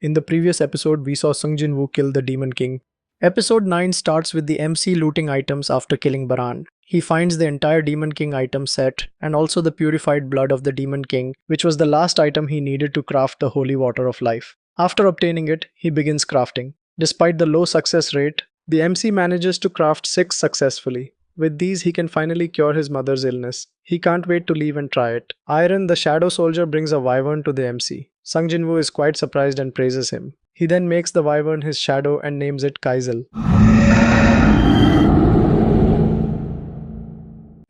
In the previous episode, we saw Jinwoo kill the Demon King. Episode 9 starts with the MC looting items after killing Baran. He finds the entire Demon King item set and also the purified blood of the Demon King, which was the last item he needed to craft the holy water of life. After obtaining it, he begins crafting. Despite the low success rate, the MC manages to craft 6 successfully. With these, he can finally cure his mother's illness. He can't wait to leave and try it. Iron, the shadow soldier, brings a wyvern to the MC. Jinwoo is quite surprised and praises him. He then makes the wyvern his shadow and names it Kaizel.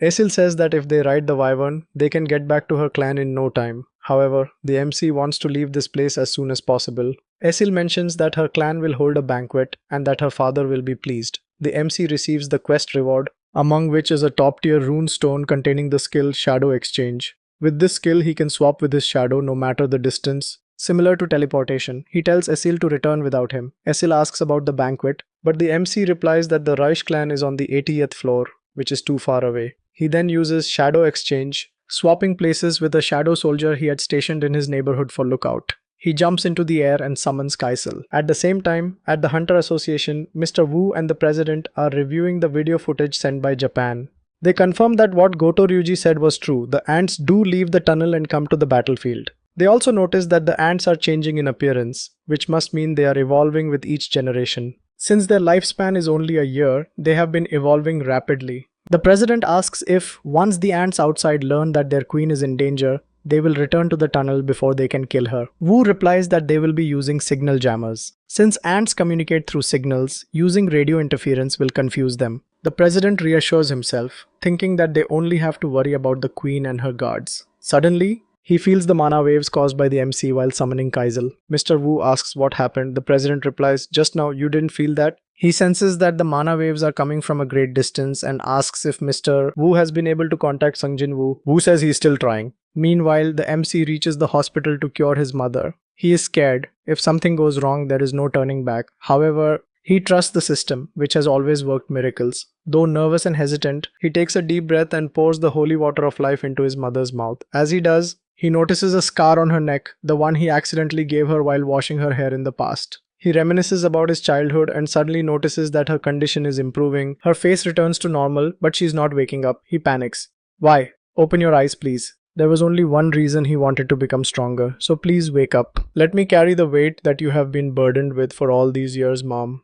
Asil says that if they ride the wyvern, they can get back to her clan in no time. However, the MC wants to leave this place as soon as possible. Asil mentions that her clan will hold a banquet and that her father will be pleased. The MC receives the quest reward, among which is a top-tier rune stone containing the skill Shadow Exchange. With this skill, he can swap with his shadow no matter the distance. Similar to teleportation, he tells Asil to return without him. Asil asks about the banquet, but the MC replies that the Raish clan is on the 80th floor, which is too far away. He then uses Shadow Exchange, swapping places with a shadow soldier he had stationed in his neighborhood for lookout. He jumps into the air and summons Kaizel. At the same time, at the Hunter Association, Mr. Wu and the president are reviewing the video footage sent by Japan. They confirm that what Goto Ryuji said was true. The ants do leave the tunnel and come to the battlefield. They also notice that the ants are changing in appearance, which must mean they are evolving with each generation. Since their lifespan is only a year, they have been evolving rapidly. The president asks if, once the ants outside learn that their queen is in danger, they will return to the tunnel before they can kill her. Wu replies that they will be using signal jammers. Since ants communicate through signals, using radio interference will confuse them. The president reassures himself, thinking that they only have to worry about the queen and her guards. Suddenly, he feels the mana waves caused by the MC while summoning Kaizel. Mr. Wu asks what happened. The president replies, "Just now, you didn't feel that?" He senses that the mana waves are coming from a great distance and asks if Mr. Wu has been able to contact Jinwoo. Wu says he's still trying. Meanwhile, the MC reaches the hospital to cure his mother. He is scared. If something goes wrong, there is no turning back. However, he trusts the system, which has always worked miracles. Though nervous and hesitant, he takes a deep breath and pours the holy water of life into his mother's mouth. As he does, he notices a scar on her neck, the one he accidentally gave her while washing her hair in the past. He reminisces about his childhood and suddenly notices that her condition is improving. Her face returns to normal, but she's not waking up. He panics. "Why? Open your eyes, please." There was only one reason he wanted to become stronger, so please wake up. "Let me carry the weight that you have been burdened with for all these years, Mom."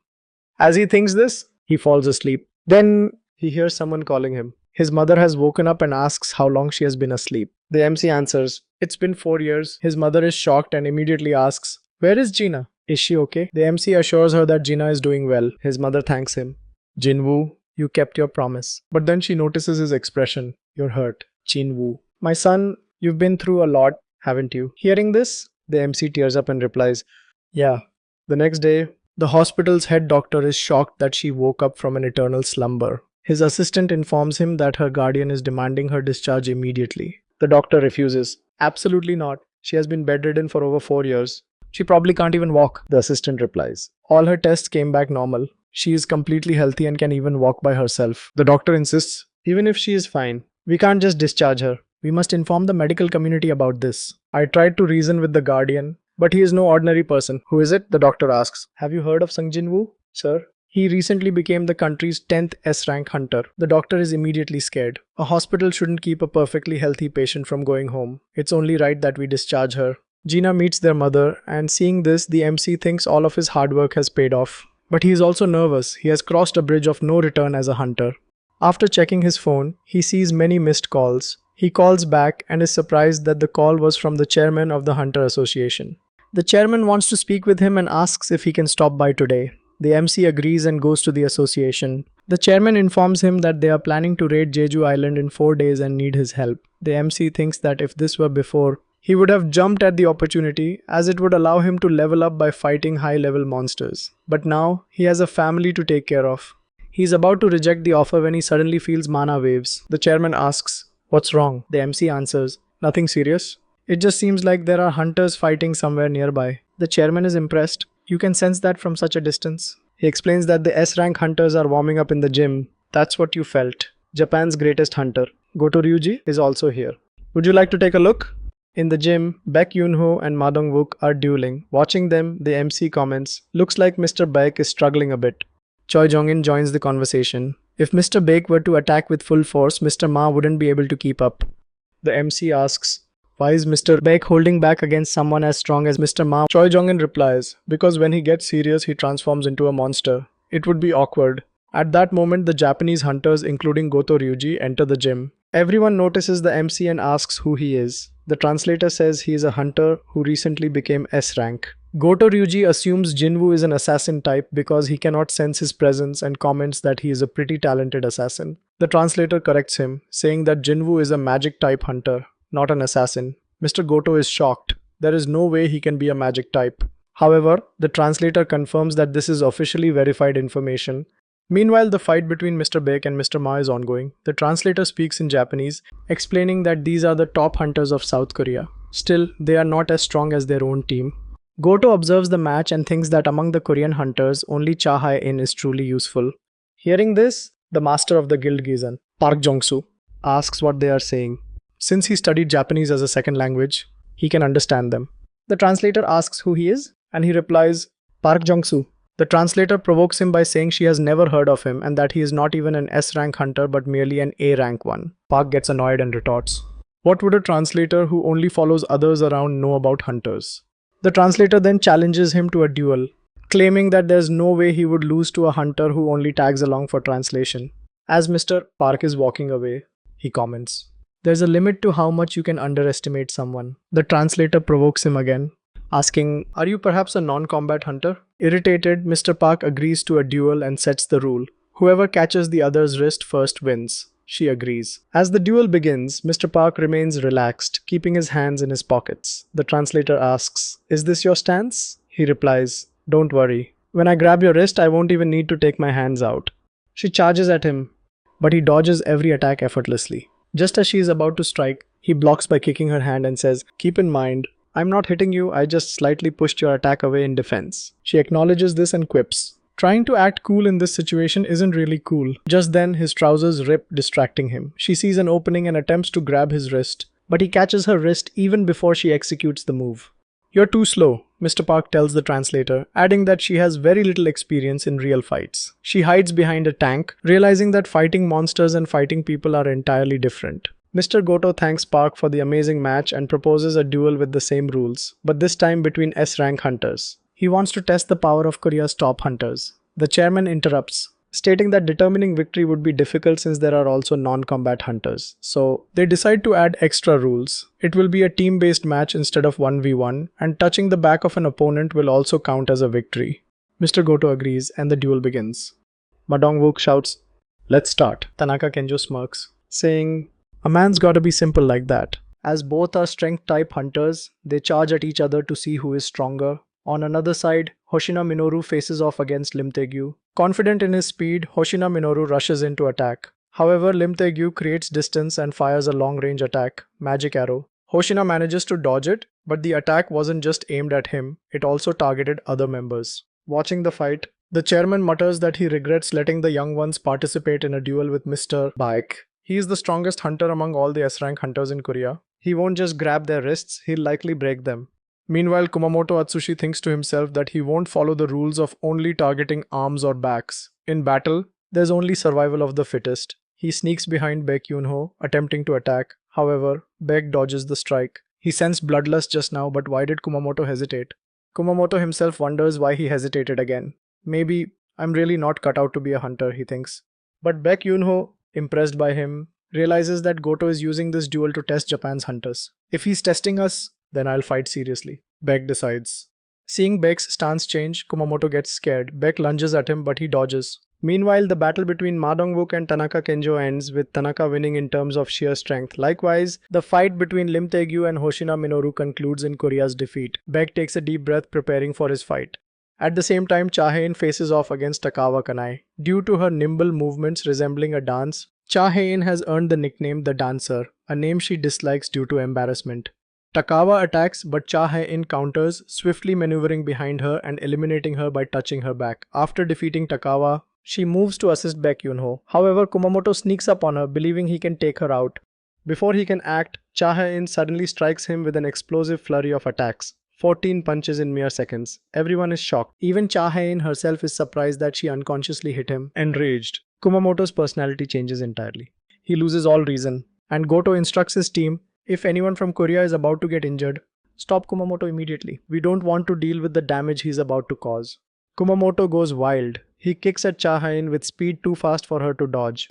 As he thinks this, he falls asleep. Then he hears someone calling him. His mother has woken up and asks how long she has been asleep. The MC answers, "It's been 4 years." His mother is shocked and immediately asks, "Where is Gina? Is she okay?" The MC assures her that Gina is doing well. His mother thanks him. "Jinwoo, you kept your promise." But then she notices his expression. "You're hurt." Jinwoo, "My son, you've been through a lot, haven't you?" Hearing this, the MC tears up and replies, "Yeah." The next day, the hospital's head doctor is shocked that she woke up from an eternal slumber. His assistant informs him that her guardian is demanding her discharge immediately. The doctor refuses. "Absolutely not. She has been bedridden for over 4 years. She probably can't even walk," the assistant replies. "All her tests came back normal. She is completely healthy and can even walk by herself." The doctor insists, "Even if she is fine, we can't just discharge her. We must inform the medical community about this." "I tried to reason with the guardian, but he is no ordinary person." "Who is it?" the doctor asks. "Have you heard of Jinwoo, sir? He recently became the country's 10th S-rank hunter." The doctor is immediately scared. A hospital shouldn't keep a perfectly healthy patient from going home. It's only right that we discharge her. Gina meets their mother, and seeing this, the MC thinks all of his hard work has paid off. But he is also nervous. He has crossed a bridge of no return as a hunter. After checking his phone, he sees many missed calls. He calls back and is surprised that the call was from the chairman of the Hunter Association. The chairman wants to speak with him and asks if he can stop by today. The MC agrees and goes to the association. The chairman informs him that they are planning to raid Jeju Island in 4 days and need his help. The MC thinks that if this were before, he would have jumped at the opportunity, as it would allow him to level up by fighting high-level monsters. But now, he has a family to take care of. He's about to reject the offer when he suddenly feels mana waves. The chairman asks, "What's wrong?" The MC answers, "Nothing serious. It just seems like there are hunters fighting somewhere nearby." The chairman is impressed. "You can sense that from such a distance." He explains that the S-rank hunters are warming up in the gym. "That's what you felt. Japan's greatest hunter, Goto Ryuji, is also here. Would you like to take a look?" In the gym, Baek Yoon-ho and Ma Dong-wook are dueling. Watching them, the MC comments, "Looks like Mr. Baek is struggling a bit." Choi Jong-in joins the conversation. "If Mr. Baek were to attack with full force, Mr. Ma wouldn't be able to keep up." The MC asks, "Why is Mr. Baek holding back against someone as strong as Mr. Ma?" Choi Jong-in replies, "Because when he gets serious, he transforms into a monster. It would be awkward." At that moment, the Japanese hunters, including Goto Ryuji, enter the gym. Everyone notices the MC and asks who he is. The translator says he is a hunter who recently became S rank. Goto Ryuji assumes Jinwoo is an assassin type because he cannot sense his presence and comments that he is a pretty talented assassin. The translator corrects him, saying that Jinwoo is a magic type hunter, not an assassin. Mr. Goto is shocked. There is no way he can be a magic type. However, the translator confirms that this is officially verified information. Meanwhile, the fight between Mr. Baek and Mr. Ma is ongoing. The translator speaks in Japanese, explaining that these are the top hunters of South Korea. Still, they are not as strong as their own team. Goto observes the match and thinks that among the Korean hunters, only Cha Hae-in is truly useful. Hearing this, the master of the guild Gizan, Park Jong-soo, asks what they are saying. Since he studied Japanese as a second language, he can understand them. The translator asks who he is, and he replies, "Park Jong-soo." The translator provokes him by saying she has never heard of him and that he is not even an S rank hunter but merely an A rank one. Park gets annoyed and retorts, "What would a translator who only follows others around know about hunters?" The translator then challenges him to a duel, claiming that there's no way he would lose to a hunter who only tags along for translation. As Mr. Park is walking away, he comments, "There's a limit to how much you can underestimate someone." The translator provokes him again, asking, "Are you perhaps a non-combat hunter?" Irritated, Mr. Park agrees to a duel and sets the rule. Whoever catches the other's wrist first wins. She agrees. As the duel begins, Mr. Park remains relaxed, keeping his hands in his pockets. The translator asks, "Is this your stance?" He replies, "Don't worry. When I grab your wrist, I won't even need to take my hands out." She charges at him, but he dodges every attack effortlessly. Just as she is about to strike, he blocks by kicking her hand and says, "Keep in mind, I'm not hitting you, I just slightly pushed your attack away in defense." She acknowledges this and quips, "Trying to act cool in this situation isn't really cool." Just then, his trousers rip, distracting him. She sees an opening and attempts to grab his wrist, but he catches her wrist even before she executes the move. "You're too slow," Mr. Park tells the translator, adding that she has very little experience in real fights. She hides behind a tank, realizing that fighting monsters and fighting people are entirely different. Mr. Goto thanks Park for the amazing match and proposes a duel with the same rules, but this time between S-rank hunters. He wants to test the power of Korea's top hunters. The chairman interrupts, stating that determining victory would be difficult since there are also non-combat hunters. So, they decide to add extra rules. It will be a team-based match instead of 1v1, and touching the back of an opponent will also count as a victory. Mr. Goto agrees, and the duel begins. Ma Dong-wook shouts, "Let's start." Tanaka Kenjo smirks, saying, "A man's gotta be simple like that." As both are strength-type hunters, they charge at each other to see who is stronger. On another side, Hoshina Minoru faces off against Lim Tae-gyu. Confident in his speed, Hoshina Minoru rushes in to attack. However, Lim Tae-gyu creates distance and fires a long-range attack, Magic Arrow. Hoshina manages to dodge it, but the attack wasn't just aimed at him, it also targeted other members. Watching the fight, the chairman mutters that he regrets letting the young ones participate in a duel with Mr. Baek. He is the strongest hunter among all the S-rank hunters in Korea. He won't just grab their wrists, he'll likely break them. Meanwhile, Kumamoto Atsushi thinks to himself that he won't follow the rules of only targeting arms or backs. In battle, there's only survival of the fittest. He sneaks behind Baek Yoon-ho, attempting to attack. However, Baek dodges the strike. He sensed bloodlust just now, but why did Kumamoto hesitate? Kumamoto himself wonders why he hesitated again. Maybe, I'm really not cut out to be a hunter, he thinks. But Baek Yoon-ho, impressed by him, realizes that Goto is using this duel to test Japan's hunters. If he's testing us, then I'll fight seriously, Baek decides. Seeing Baek's stance change, Kumamoto gets scared. Baek lunges at him, but he dodges. Meanwhile, the battle between Ma Dong-wook and Tanaka Kenjo ends, with Tanaka winning in terms of sheer strength. Likewise, the fight between Lim Tae-gyu and Hoshina Minoru concludes in Korea's defeat. Baek takes a deep breath, preparing for his fight. At the same time, Cha Hae-in faces off against Takawa Kanai. Due to her nimble movements resembling a dance, Cha Hae-in has earned the nickname The Dancer, a name she dislikes due to embarrassment. Takawa attacks, but Cha Hae-in counters, swiftly maneuvering behind her and eliminating her by touching her back. After defeating Takawa, she moves to assist Baek Yoon-ho. However, Kumamoto sneaks up on her, believing he can take her out. Before he can act, Cha Hae-in suddenly strikes him with an explosive flurry of attacks. 14 punches in mere seconds. Everyone is shocked. Even Cha Hae-in herself is surprised that she unconsciously hit him. Enraged, Kumamoto's personality changes entirely. He loses all reason, and Goto instructs his team, if anyone from Korea is about to get injured, stop Kumamoto immediately. We don't want to deal with the damage he's about to cause. Kumamoto goes wild. He kicks at Cha Hae-in with speed too fast for her to dodge.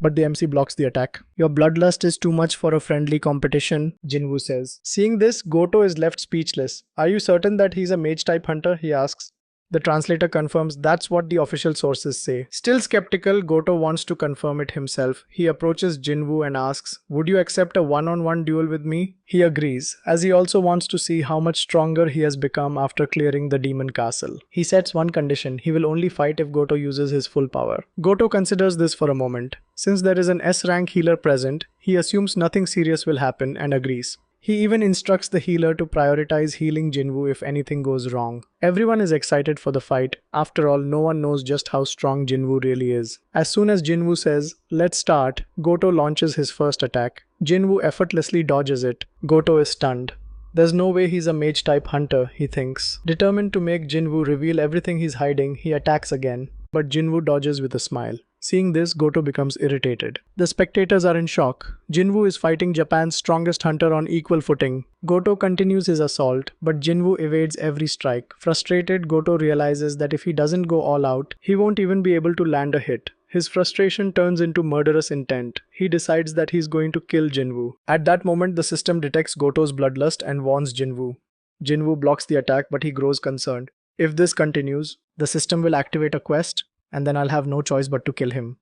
But the MC blocks the attack. Your bloodlust is too much for a friendly competition, Jinwoo says. Seeing this, Goto is left speechless. Are you certain that he's a mage-type hunter? He asks. The translator confirms that's what the official sources say. Still skeptical, Goto wants to confirm it himself. He approaches Jinwoo and asks, would you accept a one-on-one duel with me? He agrees, as he also wants to see how much stronger he has become after clearing the demon castle. He sets one condition, he will only fight if Goto uses his full power. Goto considers this for a moment. Since there is an S-rank healer present, he assumes nothing serious will happen and agrees. He even instructs the healer to prioritize healing Jinwoo if anything goes wrong. Everyone is excited for the fight. After all, no one knows just how strong Jinwoo really is. As soon as Jinwoo says, let's start, Goto launches his first attack. Jinwoo effortlessly dodges it. Goto is stunned. There's no way he's a mage-type hunter, he thinks. Determined to make Jinwoo reveal everything he's hiding, he attacks again. But Jinwoo dodges with a smile. Seeing this, Goto becomes irritated. The spectators are in shock. Jinwoo is fighting Japan's strongest hunter on equal footing. Goto continues his assault, but Jinwoo evades every strike. Frustrated, Goto realizes that if he doesn't go all out, he won't even be able to land a hit. His frustration turns into murderous intent. He decides that he's going to kill Jinwoo. At that moment, the system detects Goto's bloodlust and warns Jinwoo. Jinwoo blocks the attack, but he grows concerned. If this continues, the system will activate a quest, and then I'll have no choice but to kill him.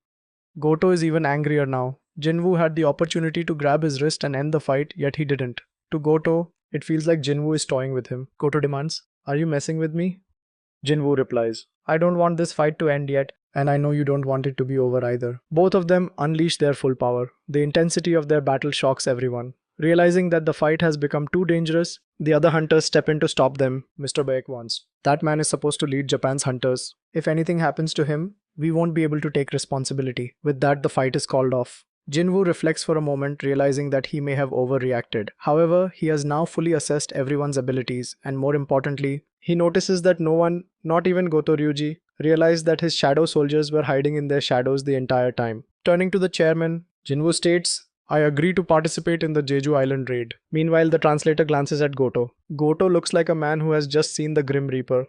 Goto is even angrier now. Jinwoo had the opportunity to grab his wrist and end the fight, yet he didn't. To Goto, it feels like Jinwoo is toying with him. Goto demands, are you messing with me? Jinwoo replies, I don't want this fight to end yet, and I know you don't want it to be over either. Both of them unleash their full power. The intensity of their battle shocks everyone. Realizing that the fight has become too dangerous, the other hunters step in to stop them, Mr. Baek wants. That man is supposed to lead Japan's hunters. If anything happens to him, we won't be able to take responsibility. With that, the fight is called off. Jinwoo reflects for a moment, realizing that he may have overreacted. However, he has now fully assessed everyone's abilities, and more importantly, he notices that no one, not even Goto Ryuji, realized that his shadow soldiers were hiding in their shadows the entire time. Turning to the chairman, Jinwoo states, I agree to participate in the Jeju Island raid. Meanwhile, the translator glances at Goto. Goto looks like a man who has just seen the Grim Reaper.